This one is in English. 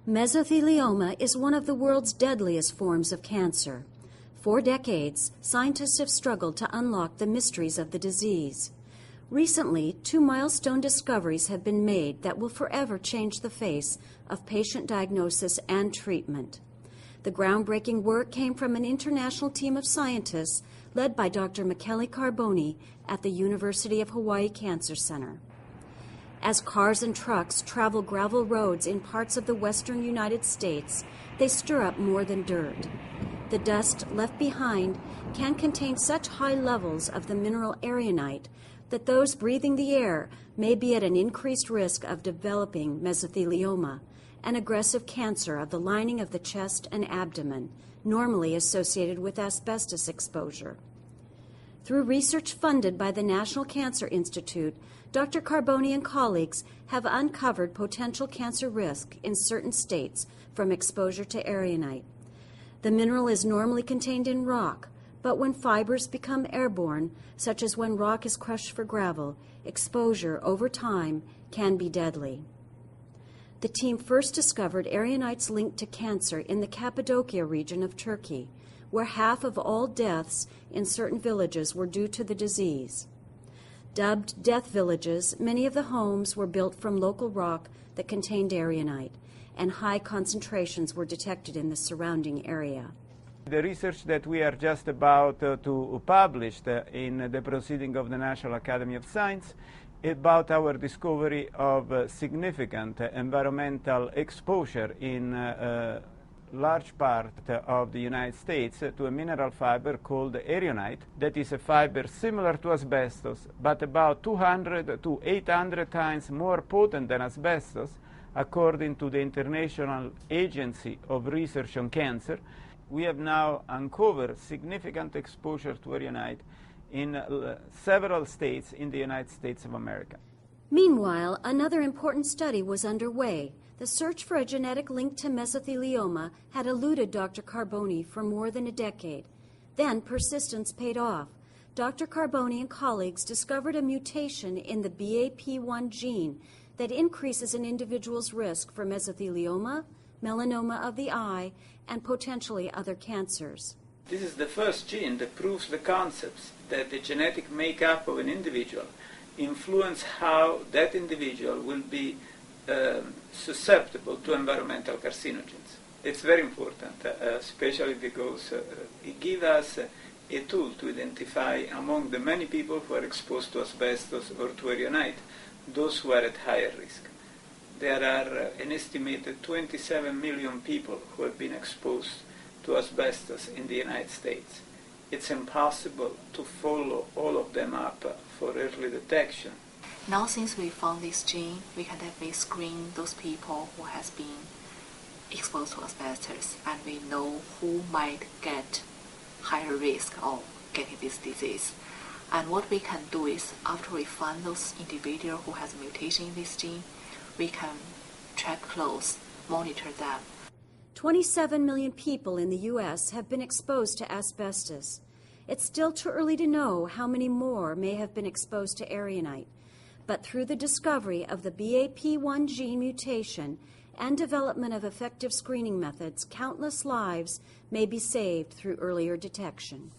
Mesothelioma is one of the world's deadliest forms of cancer. For decades, scientists have struggled to unlock the mysteries of the disease. Recently, 2 milestone discoveries have been made that will forever change the face of patient diagnosis and treatment. The groundbreaking work came from an international team of scientists led by Dr. Michele Carbone at the University of Hawaii Cancer Center. As cars and trucks travel gravel roads in parts of the western United States, they stir up more than dirt. The dust left behind can contain such high levels of the mineral aragonite that those breathing the air may be at an increased risk of developing mesothelioma, an aggressive cancer of the lining of the chest and abdomen, normally associated with asbestos exposure. Through research funded by the National Cancer Institute, Dr. Carbone and colleagues have uncovered potential cancer risk in certain states from exposure to aragonite. The mineral is normally contained in rock, but when fibers become airborne, such as when rock is crushed for gravel, exposure over time can be deadly. The team first discovered aragonite's link to cancer in the Cappadocia region of Turkey, where half of all deaths in certain villages were due to the disease. Dubbed death villages, many of the homes were built from local rock that contained aragonite, and high concentrations were detected in the surrounding area. The research that we are just about to publish in the proceeding of the National Academy of Science about our discovery of significant environmental exposure in large part of the United States to a mineral fiber called aragonite, that is a fiber similar to asbestos, but about 200 to 800 times more potent than asbestos, according to the International Agency of Research on Cancer. We have now uncovered significant exposure to aragonite in several states in the United States of America. Meanwhile, another important study was underway. The search for a genetic link to mesothelioma had eluded Dr. Carbone for more than a decade. Then persistence paid off. Dr. Carbone and colleagues discovered a mutation in the BAP1 gene that increases an individual's risk for mesothelioma, melanoma of the eye, and potentially other cancers. This is the first gene that proves the concepts that the genetic makeup of an individual influence how that individual will be susceptible to environmental carcinogens. It's very important, especially because it gives us a tool to identify among the many people who are exposed to asbestos or to aragonite, those who are at higher risk. There are an estimated 27 million people who have been exposed to asbestos in the United States. It's impossible to follow all of them up for early detection. Now since we found this gene, we can definitely screen those people who has been exposed to asbestos, and we know who might get higher risk of getting this disease. And what we can do is, after we find those individuals who has a mutation in this gene, we can track close, monitor them. 27 million people in the U.S. have been exposed to asbestos. It's still too early to know how many more may have been exposed to aragonite, but through the discovery of the BAP1 gene mutation and development of effective screening methods, countless lives may be saved through earlier detection.